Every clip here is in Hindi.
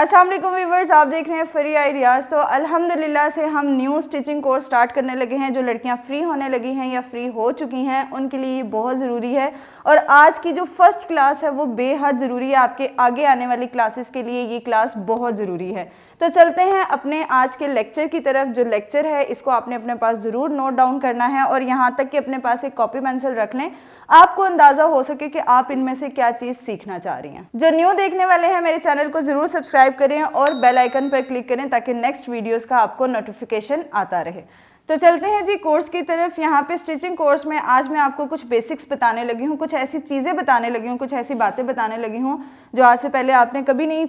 अस्सलाम वालेकुम व्यूअर्स, आप देख रहे हैं फ्री आइडियाज़। तो अल्हम्दुलिल्लाह से हम न्यू स्टिचिंग कोर्स स्टार्ट करने लगे हैं। जो लड़कियां फ्री होने लगी हैं या फ्री हो चुकी हैं उनके लिए ये बहुत ज़रूरी है। और आज की जो फर्स्ट क्लास है वो बेहद ज़रूरी है। आपके आगे आने वाली क्लासेस के लिए ये क्लास बहुत ज़रूरी है। तो चलते हैं अपने आज के लेक्चर की तरफ। जो लेक्चर है इसको आपने अपने पास ज़रूर नोट डाउन करना है और यहाँ तक कि अपने पास एक कॉपी पेंसिल रख लें, आपको अंदाज़ा हो सके कि आप इनमें से क्या चीज़ सीखना चाह रही हैं। जो न्यू देखने वाले हैं मेरे चैनल को ज़रूर सब्सक्राइब करें और बेल आइकन पर क्लिक करें ताकि नेक्स्ट वीडियोज़ का आपको नोटिफिकेशन आता रहे। तो चलते हैं जी कोर्स की तरफ। यहाँ पे स्टिचिंग कोर्स में आज मैं आपको कुछ बेसिक्स बताने लगी हूँ, कुछ ऐसी चीज़ें बताने लगी हूँ, कुछ ऐसी बातें बताने लगी हूँ जो आज से पहले आपने कभी नहीं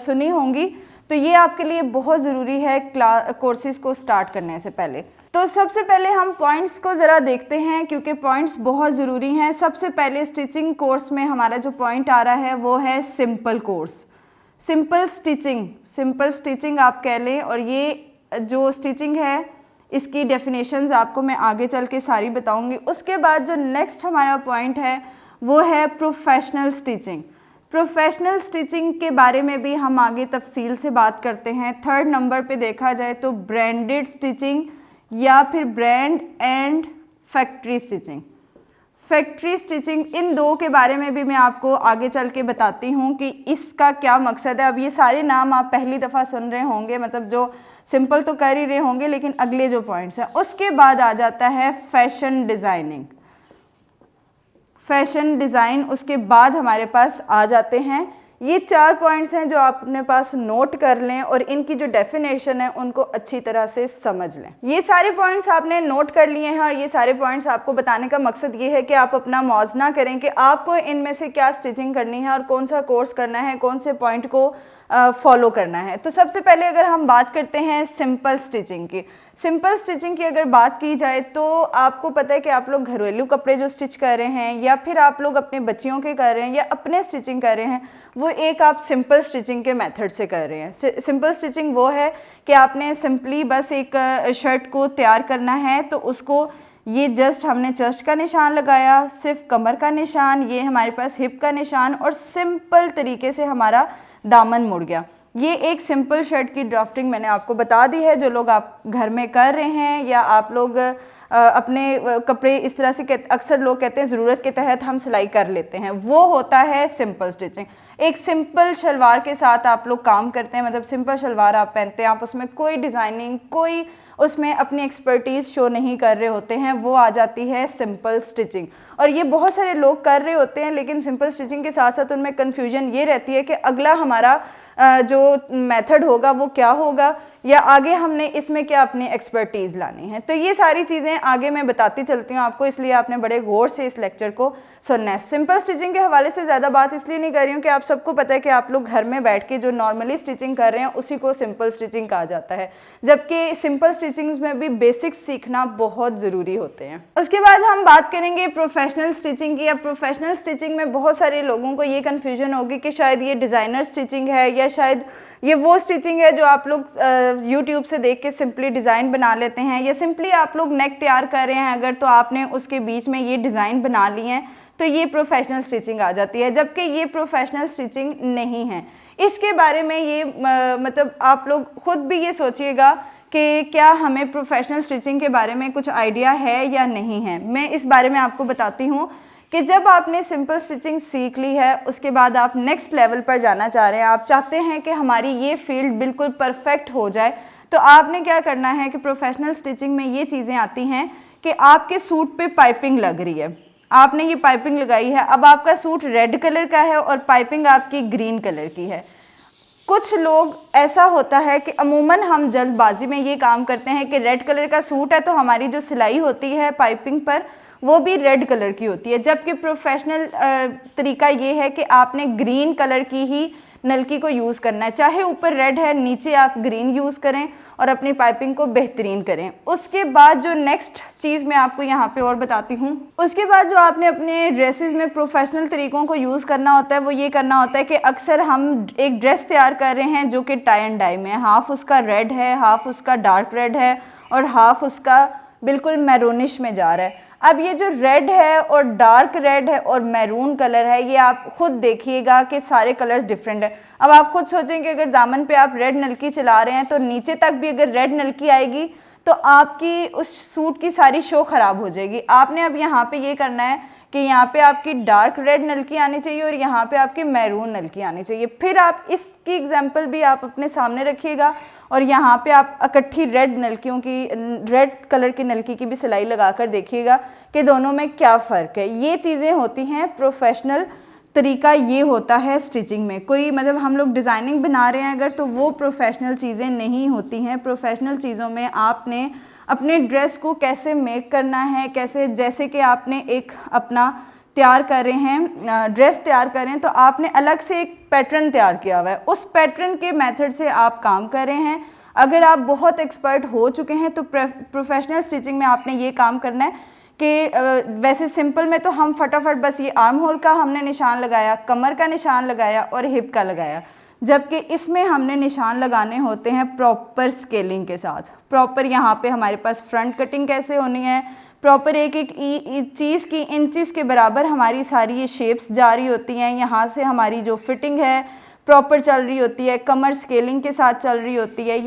सुनी होंगी। तो ये आपके लिए बहुत ज़रूरी है कोर्सेज़ को स्टार्ट करने से पहले। तो सबसे पहले हम पॉइंट्स को ज़रा देखते हैं क्योंकि पॉइंट्स बहुत ज़रूरी हैं। सबसे पहले स्टिचिंग कोर्स में हमारा जो पॉइंट आ रहा है वो है सिंपल कोर्स, सिंपल स्टिचिंग आप कह लें। और ये जो स्टिचिंग है इसकी डेफिनेशंस आपको मैं आगे चल के सारी बताऊंगी। उसके बाद जो नेक्स्ट हमारा पॉइंट है वो है प्रोफेशनल स्टिचिंग। प्रोफेशनल स्टिचिंग के बारे में भी हम आगे तफसील से बात करते हैं। थर्ड नंबर पे देखा जाए तो ब्रांडेड स्टिचिंग या फिर brand and factory stitching. Factory stitching, इन दो के बारे में भी मैं आपको आगे चल के बताती हूँ कि इसका क्या मकसद है। अब ये सारे नाम आप पहली दफ़ा सुन रहे होंगे, मतलब जो सिंपल तो कर ही रहे होंगे, लेकिन अगले जो पॉइंट्स हैं उसके बाद आ जाता है फैशन डिज़ाइनिंग, फैशन डिज़ाइन। उसके बाद हमारे पास आ जाते हैं ये 4 पॉइंट्स हैं जो आप अपने पास नोट कर लें और इनकी जो डेफिनेशन है उनको अच्छी तरह से समझ लें। ये सारे पॉइंट्स आपने नोट कर लिए हैं और ये सारे पॉइंट्स आपको बताने का मकसद ये है कि आप अपना मौजना करें कि आपको इनमें से क्या स्टिचिंग करनी है और कौन सा कोर्स करना है, कौन से पॉइंट को फॉलो करना है। तो सबसे पहले अगर हम बात करते हैं सिंपल स्टिचिंग की, सिंपल स्टिचिंग की अगर बात की जाए तो आपको पता है कि आप लोग घरेलू कपड़े जो स्टिच कर रहे हैं या फिर आप लोग अपने बच्चियों के कर रहे हैं या अपने स्टिचिंग कर रहे हैं, वो एक आप सिंपल स्टिचिंग के मेथड से कर रहे हैं। सिंपल स्टिचिंग वो है कि आपने सिंपली बस एक शर्ट को तैयार करना है। तो उसको ये जस्ट हमने चेस्ट का निशान लगाया, सिर्फ कमर का निशान, ये हमारे पास हिप का निशान और सिंपल तरीके से हमारा दामन मुड़ गया। ये एक सिंपल शर्ट की ड्राफ्टिंग मैंने आपको बता दी है। जो लोग आप घर में कर रहे हैं या आप लोग अपने कपड़े इस तरह से अक्सर लोग कहते हैं ज़रूरत के तहत हम सिलाई कर लेते हैं, वो होता है सिंपल स्टिचिंग। एक सिंपल शलवार के साथ आप लोग काम करते हैं, मतलब सिंपल शलवार आप पहनते हैं, आप उसमें कोई डिज़ाइनिंग, कोई उसमें अपनी एक्सपर्टीज़ शो नहीं कर रहे होते हैं, वो आ जाती है सिंपल स्टिचिंग। और ये बहुत सारे लोग कर रहे होते हैं, लेकिन सिंपल स्टिचिंग के साथ साथ उनमें कन्फ्यूजन ये रहती है कि अगला हमारा जो मेथड होगा वो क्या होगा या आगे हमने इसमें क्या अपनी एक्सपर्टीज़ लानी है। तो ये सारी चीज़ें आगे मैं बताती चलती हूँ आपको, इसलिए आपने बड़े गौर से इस लेक्चर को सुनना है। सिंपल स्टिचिंग के हवाले से ज़्यादा बात इसलिए नहीं कर रही हूँ कि आप सबको पता है कि आप लोग घर में बैठ के जो नॉर्मली स्टिचिंग कर रहे हैं उसी को सिंपल स्टिचिंग कहा जाता है, जबकि सिंपल स्टिचिंग में भी बेसिक्स सीखना बहुत ज़रूरी होते हैं। उसके बाद हम बात करेंगे प्रोफेशनल स्टिचिंग की। अब प्रोफेशनल स्टिचिंग में बहुत सारे लोगों को ये कन्फ्यूजन होगी कि शायद ये डिज़ाइनर स्टिचिंग है या शायद ये वो स्टिचिंग है जो आप लोग यूट्यूब से देख के सिंपली डिज़ाइन बना लेते हैं, या सिंपली आप लोग नेक तैयार कर रहे हैं अगर तो आपने उसके बीच में ये डिज़ाइन बना लिए हैं तो ये प्रोफेशनल स्टिचिंग आ जाती है, जबकि ये प्रोफेशनल स्टिचिंग नहीं है। इसके बारे में ये मतलब आप लोग खुद भी ये सोचिएगा कि क्या हमें प्रोफेशनल स्टिचिंग के बारे में कुछ आइडिया है या नहीं है। मैं इस बारे में आपको बताती हूँ कि जब आपने सिंपल स्टिचिंग सीख ली है उसके बाद आप नेक्स्ट लेवल पर जाना चाह रहे हैं, आप चाहते हैं कि हमारी ये फील्ड बिल्कुल परफेक्ट हो जाए, तो आपने क्या करना है कि प्रोफेशनल स्टिचिंग में ये चीज़ें आती हैं कि आपके सूट पे पाइपिंग लग रही है, आपने ये पाइपिंग लगाई है, अब आपका सूट रेड कलर का है और पाइपिंग आपकी ग्रीन कलर की है। कुछ लोग ऐसा होता है कि अमूमन हम जल्दबाजी में ये काम करते हैं कि रेड कलर का सूट है तो हमारी जो सिलाई होती है पाइपिंग पर वो भी रेड कलर की होती है, जबकि प्रोफेशनल तरीका ये है कि आपने ग्रीन कलर की ही नलकी को यूज़ करना है, चाहे ऊपर रेड है नीचे आप ग्रीन यूज़ करें और अपनी पाइपिंग को बेहतरीन करें। उसके बाद जो नेक्स्ट चीज़ मैं आपको यहाँ पे और बताती हूँ, उसके बाद जो आपने अपने ड्रेसेस में प्रोफेशनल तरीक़ों को यूज़ करना होता है वो ये करना होता है कि अक्सर हम एक ड्रेस तैयार कर रहे हैं जो कि टाई एंड डाई में, हाफ उसका रेड है, हाफ उसका डार्क रेड है और हाफ उसका बिल्कुल मैरूनिश में जा रहा है। अब ये जो रेड है और डार्क रेड है और मैरून कलर है, ये आप खुद देखिएगा कि सारे कलर्स डिफरेंट है। अब आप खुद सोचें कि अगर दामन पे आप रेड नलकी चला रहे हैं तो नीचे तक भी अगर रेड नलकी आएगी तो आपकी उस सूट की सारी शो ख़राब हो जाएगी। आपने अब यहाँ पे ये करना है कि यहाँ पे आपकी डार्क रेड नलकी आनी चाहिए और यहाँ पे आपकी मैरून नलकी आनी चाहिए। फिर आप इसकी एग्जांपल भी आप अपने सामने रखिएगा और यहाँ पे आप इकट्ठी रेड नलकियों की, रेड कलर की नलकी की भी सिलाई लगा कर देखिएगा कि दोनों में क्या फ़र्क है। ये चीज़ें होती हैं प्रोफेशनल तरीका, ये होता है स्टिचिंग में। कोई मतलब हम लोग डिज़ाइनिंग बना रहे हैं अगर, तो वो प्रोफेशनल चीज़ें नहीं होती हैं। प्रोफेशनल चीज़ों में आपने अपने ड्रेस को कैसे मेक करना है, कैसे, जैसे कि आपने एक अपना तैयार कर रहे हैं, ड्रेस तैयार कर रहे हैं, तो आपने अलग से एक पैटर्न तैयार किया हुआ है, उस पैटर्न के मेथड से आप काम कर रहे हैं। अगर आप बहुत एक्सपर्ट हो चुके हैं तो प्रोफेशनल स्टिचिंग में आपने ये काम करना है कि वैसे सिंपल में तो हम फटाफट बस ये आर्म होल का हमने निशान लगाया, कमर का निशान लगाया और हिप का लगाया, जबकि इसमें हमने निशान लगाने होते हैं प्रॉपर स्केलिंग के साथ। प्रॉपर यहाँ पे हमारे पास फ्रंट कटिंग कैसे होनी है, प्रॉपर एक एक चीज़ की इंचेस के बराबर हमारी सारी ये शेप्स जा रही होती हैं। यहाँ से हमारी जो फिटिंग है प्रॉपर चल रही होती है, कमर स्केलिंग के साथ चल रही होती है।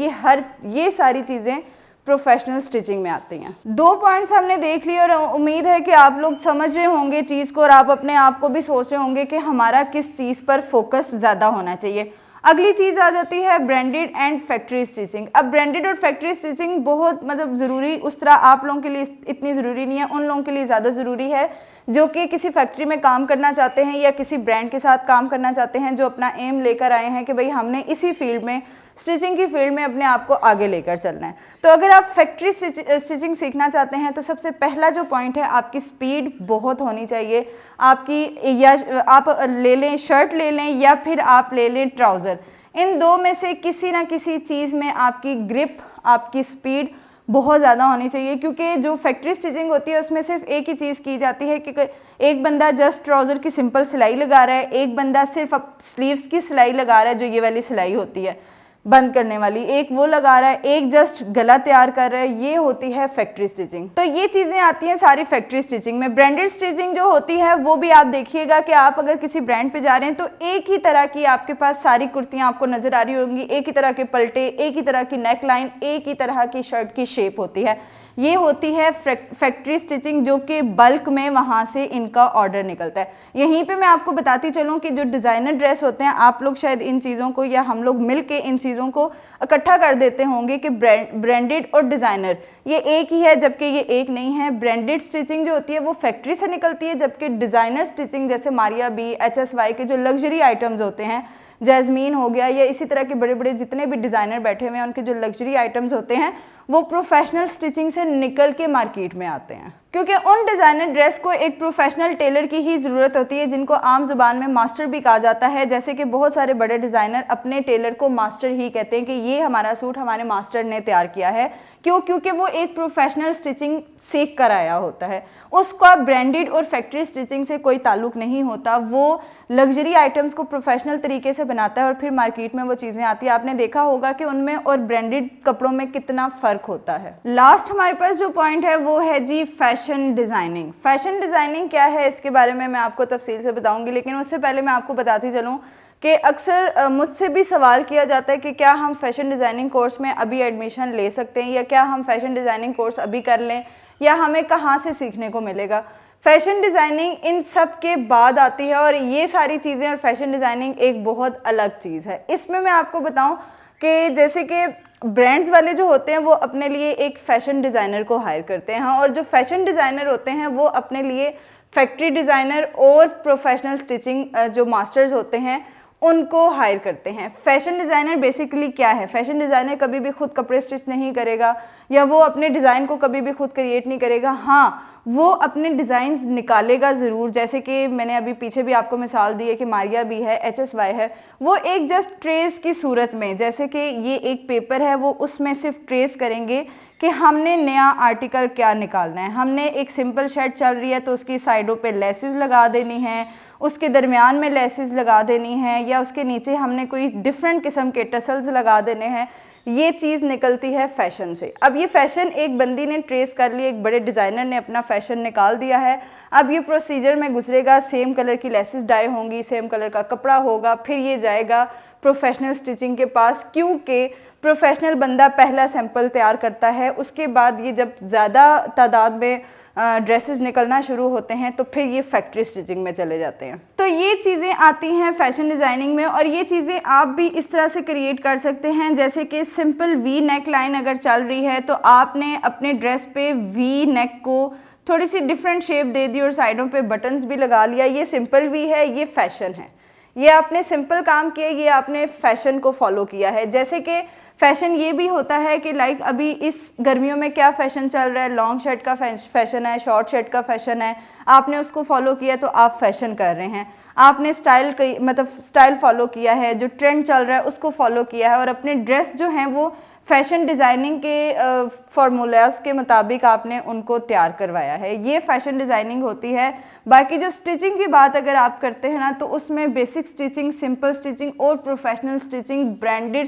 ये सारी चीज़ें प्रोफेशनल स्टिचिंग में आती हैं। 2 पॉइंट्स हमने देख लिए और उम्मीद है कि आप लोग समझ रहे होंगे चीज़ को और आप अपने आप को भी सोच रहे होंगे कि हमारा किस चीज़ पर फोकस ज़्यादा होना चाहिए। अगली चीज़ आ जाती है ब्रांडेड एंड फैक्ट्री स्टिचिंग। अब ब्रांडेड और फैक्ट्री स्टिचिंग बहुत मतलब ज़रूरी, उस तरह आप लोगों के लिए इतनी ज़रूरी नहीं है, उन लोगों के लिए ज़्यादा ज़रूरी है जो कि किसी फैक्ट्री में काम करना चाहते हैं या किसी ब्रांड के साथ काम करना चाहते हैं, जो अपना एम लेकर आए हैं कि भाई हमने इसी फील्ड में, स्टिचिंग की फील्ड में अपने आप को आगे लेकर चलना है। तो अगर आप फैक्ट्री स्टिचिंग सीखना चाहते हैं तो सबसे पहला जो पॉइंट है, आपकी स्पीड बहुत होनी चाहिए। आपकी, या आप ले लें शर्ट ले लें या फिर आप ले लें ट्राउज़र, इन दो में से किसी ना किसी चीज़ में आपकी ग्रिप, आपकी स्पीड बहुत ज़्यादा होनी चाहिए। क्योंकि जो फैक्ट्री स्टिचिंग होती है उसमें सिर्फ एक ही चीज़ की जाती है कि एक बंदा जस्ट ट्राउज़र की सिंपल सिलाई लगा रहा है, एक बंदा सिर्फ अब स्लीव्स की सिलाई लगा रहा है, जो ये वाली सिलाई होती है बंद करने वाली, एक वो लगा रहा है, एक जस्ट गला तैयार कर रहा है, ये होती है फैक्ट्री स्टिचिंग। तो ये चीज़ें आती हैं सारी फैक्ट्री स्टिचिंग में। ब्रांडेड स्टिचिंग जो होती है वो भी आप देखिएगा कि आप अगर किसी ब्रांड पे जा रहे हैं तो एक ही तरह की आपके पास सारी कुर्तियाँ आपको नज़र आ रही होंगी, एक ही तरह के पलटे, एक ही तरह की नेक लाइन, एक ही तरह की शर्ट की शेप होती है। ये होती है फैक्ट्री स्टिचिंग, जो कि बल्क में वहाँ से इनका ऑर्डर निकलता है। यहीं पे मैं आपको बताती चलूँ कि जो डिज़ाइनर ड्रेस होते हैं, आप लोग शायद इन चीज़ों को या हम लोग मिल के इन चीज़ों को इकट्ठा कर देते होंगे कि ब्रांडेड और डिज़ाइनर ये एक ही है, जबकि ये एक नहीं है। ब्रांडेड स्टिचिंग जो होती है वो फैक्ट्री से निकलती है, जबकि डिज़ाइनर स्टिचिंग जैसे मारिया बी, HSY के जो लग्जरी आइटम्स होते हैं, जैस्मीन हो गया, या इसी तरह के बड़े बड़े जितने भी डिज़ाइनर बैठे हुए हैं, उनके जो लग्जरी आइटम्स होते हैं वो प्रोफेशनल स्टिचिंग से निकल के मार्केट में आते हैं। क्योंकि उन डिज़ाइनर ड्रेस को एक प्रोफेशनल टेलर की ही ज़रूरत होती है, जिनको आम ज़ुबान में मास्टर भी कहा जाता है। जैसे कि बहुत सारे बड़े डिज़ाइनर अपने टेलर को मास्टर ही कहते हैं कि ये हमारा सूट हमारे मास्टर ने तैयार किया है। क्यों? क्योंकि वो एक प्रोफेशनल स्टिचिंग सीख कर आया होता है। उसका ब्रांडेड और फैक्ट्री स्टिचिंग से कोई ताल्लुक नहीं होता। वो लग्जरी आइटम्स को प्रोफेशनल तरीके से बनाता है और फिर मार्केट में वो चीज़ें आती है। आपने देखा होगा कि उनमें और ब्रांडेड कपड़ों में कितना फ़र्क होता है। लास्ट हमारे पास जो पॉइंट है वो है जी फैशन डिज़ाइनिंग। फैशन डिज़ाइनिंग क्या है इसके बारे में मैं आपको तफसील से बताऊंगी, लेकिन उससे पहले मैं आपको बताती चलूँ कि अक्सर मुझसे भी सवाल किया जाता है कि क्या हम फैशन डिज़ाइनिंग कोर्स में अभी एडमिशन ले सकते हैं, या क्या हम फैशन डिज़ाइनिंग कोर्स अभी कर लें, या हमें कहाँ से सीखने को मिलेगा। फैशन डिज़ाइनिंग इन सब के बाद आती है और ये सारी चीज़ें, और फैशन डिज़ाइनिंग एक बहुत अलग चीज़ है। इसमें मैं आपको बताऊँ कि जैसे कि ब्रांड्स वाले जो होते हैं वो अपने लिए एक फ़ैशन डिज़ाइनर को हायर करते हैं, और जो फैशन डिज़ाइनर होते हैं वो अपने लिए फैक्ट्री डिज़ाइनर और प्रोफेशनल स्टिचिंग जो मास्टर्स होते हैं उनको हायर करते हैं। फैशन डिज़ाइनर बेसिकली क्या है? फैशन डिज़ाइनर कभी भी खुद कपड़े स्टिच नहीं करेगा, या वो अपने डिज़ाइन को कभी भी खुद क्रिएट नहीं करेगा। हाँ, वो अपने डिज़ाइंस निकालेगा ज़रूर। जैसे कि मैंने अभी पीछे भी आपको मिसाल दी है कि मारिया भी है, HSY है, वो एक जस्ट ट्रेस की सूरत में, जैसे कि ये एक पेपर है, वो उसमें सिर्फ ट्रेस करेंगे कि हमने नया आर्टिकल क्या निकालना है। हमने एक सिंपल शर्ट चल रही है तो उसकी साइडों पे लेसेस लगा देनी है, उसके दरमियान में लेसेस लगा देनी है या उसके नीचे हमने कोई डिफरेंट किस्म के टसल्स लगा देने हैं, ये चीज़ निकलती है फैशन से। अब ये फैशन एक बंदी ने ट्रेस कर लिया, एक बड़े डिज़ाइनर ने अपना फैशन निकाल दिया है। अब ये प्रोसीजर में गुजरेगा, सेम कलर की लेसेस डाई होंगी, सेम कलर का कपड़ा होगा, फिर ये जाएगा प्रोफेशनल स्टिचिंग के पास, क्योंकि प्रोफेशनल बंदा पहला सैंपल तैयार करता है, उसके बाद ये जब ज़्यादा तादाद में ड्रेसेस निकलना शुरू होते हैं तो फिर ये फैक्ट्री स्टिचिंग में चले जाते हैं। तो ये चीज़ें आती हैं फैशन डिज़ाइनिंग में, और ये चीज़ें आप भी इस तरह से क्रिएट कर सकते हैं। जैसे कि सिंपल वी नेक लाइन अगर चल रही है तो आपने अपने ड्रेस पे वी नेक को थोड़ी सी डिफरेंट शेप दे दी और साइडों पे बटन्स भी लगा लिया। ये सिंपल वी है, ये फैशन है, ये आपने सिंपल काम किया, ये आपने फैशन को फॉलो किया है। जैसे कि फैशन ये भी होता है कि लाइक अभी इस गर्मियों में क्या फ़ैशन चल रहा है, लॉन्ग शर्ट का फैशन है, शॉर्ट शर्ट का फ़ैशन है, आपने उसको फॉलो किया तो आप फैशन कर रहे हैं। आपने स्टाइल फॉलो किया है, जो ट्रेंड चल रहा है उसको फॉलो किया है, और अपने ड्रेस जो हैं वो फैशन डिज़ाइनिंग के फार्मूलाज के मुताबिक आपने उनको तैयार करवाया है। ये फैशन डिज़ाइनिंग होती है। बाकी जो स्टिचिंग की बात अगर आप करते हैं ना, तो उसमें बेसिक स्टिचिंग, सिंपल स्टिचिंग और प्रोफेशनल स्टिचिंग, ब्रांडेड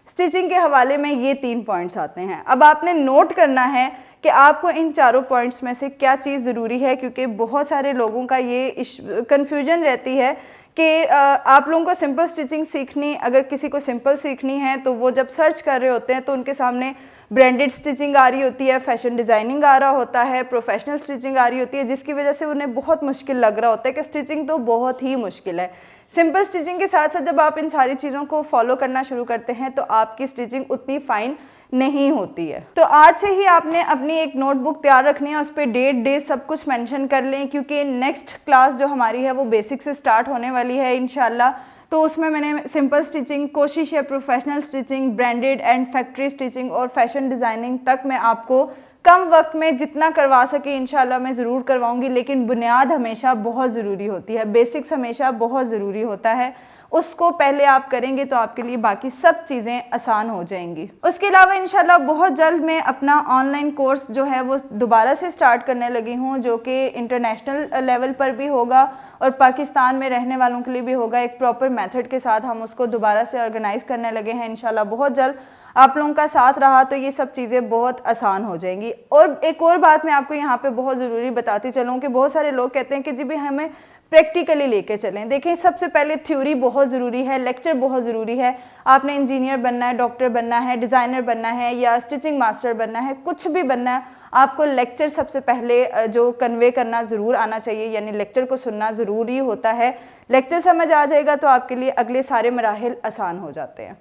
स्टिचिंग के हवाले में ये 3 पॉइंट्स आते हैं। अब आपने नोट करना है कि आपको इन चारों पॉइंट्स में से क्या चीज़ ज़रूरी है, क्योंकि बहुत सारे लोगों का ये कन्फ्यूजन रहती है कि आप लोगों को सिंपल स्टिचिंग सीखनी, अगर किसी को सिंपल सीखनी है तो वो जब सर्च कर रहे होते हैं तो उनके सामने ब्रांडेड स्टिचिंग आ रही होती है, फैशन डिज़ाइनिंग आ रहा होता है, प्रोफेशनल स्टिचिंग आ रही होती है, जिसकी वजह से उन्हें बहुत मुश्किल लग रहा होता है कि स्टिचिंग तो बहुत ही मुश्किल है। सिंपल स्टिचिंग के साथ साथ जब आप इन सारी चीज़ों को फॉलो करना शुरू करते हैं तो आपकी स्टिचिंग उतनी फाइन नहीं होती है। तो आज से ही आपने अपनी एक नोटबुक तैयार रखनी है, उस पर डेट सब कुछ मेंशन कर लें, क्योंकि नेक्स्ट क्लास जो हमारी है वो बेसिक से स्टार्ट होने वाली है इंशाल्लाह। तो उसमें मैंने सिंपल स्टिचिंग, कोशिश है professional stitching, branded and factory stitching और फैशन डिज़ाइनिंग तक मैं आपको कम वक्त में जितना करवा सके इंशाल्लाह मैं ज़रूर करवाऊंगी। लेकिन बुनियाद हमेशा बहुत ज़रूरी होती है, बेसिक्स हमेशा बहुत ज़रूरी होता है, उसको पहले आप करेंगे तो आपके लिए बाकी सब चीज़ें आसान हो जाएंगी। उसके अलावा इंशाल्लाह बहुत जल्द मैं अपना ऑनलाइन कोर्स जो है वो दोबारा से स्टार्ट करने लगी हूँ, जो कि इंटरनेशनल लेवल पर भी होगा और पाकिस्तान में रहने वालों के लिए भी होगा। एक प्रॉपर मेथड के साथ हम उसको दोबारा से ऑर्गेनाइज़ करने लगे हैं इंशाल्लाह। बहुत जल्द आप लोगों का साथ रहा तो ये सब चीज़ें बहुत आसान हो जाएंगी। और एक और बात मैं आपको यहाँ पे बहुत ज़रूरी बताती चलूँ कि बहुत सारे लोग कहते हैं कि जी भाई हमें प्रैक्टिकली लेके चलें। देखें, सबसे पहले थ्योरी बहुत ज़रूरी है, लेक्चर बहुत ज़रूरी है। आपने इंजीनियर बनना है, डॉक्टर बनना है, डिज़ाइनर बनना है या स्टिचिंग मास्टर बनना है, कुछ भी बनना है, आपको लेक्चर सबसे पहले जो कन्वे करना ज़रूर आना चाहिए, यानी लेक्चर को सुनना ज़रूरी होता है। लेक्चर समझ आ जाएगा तो आपके लिए अगले सारे मराहिल आसान हो जाते हैं।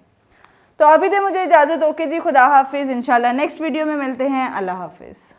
तो अभी दे मुझे इजाज़त, ओके जी, खुदा हाफिज़। इंशाल्लाह नेक्स्ट वीडियो में मिलते हैं। अल्लाह हाफिज़।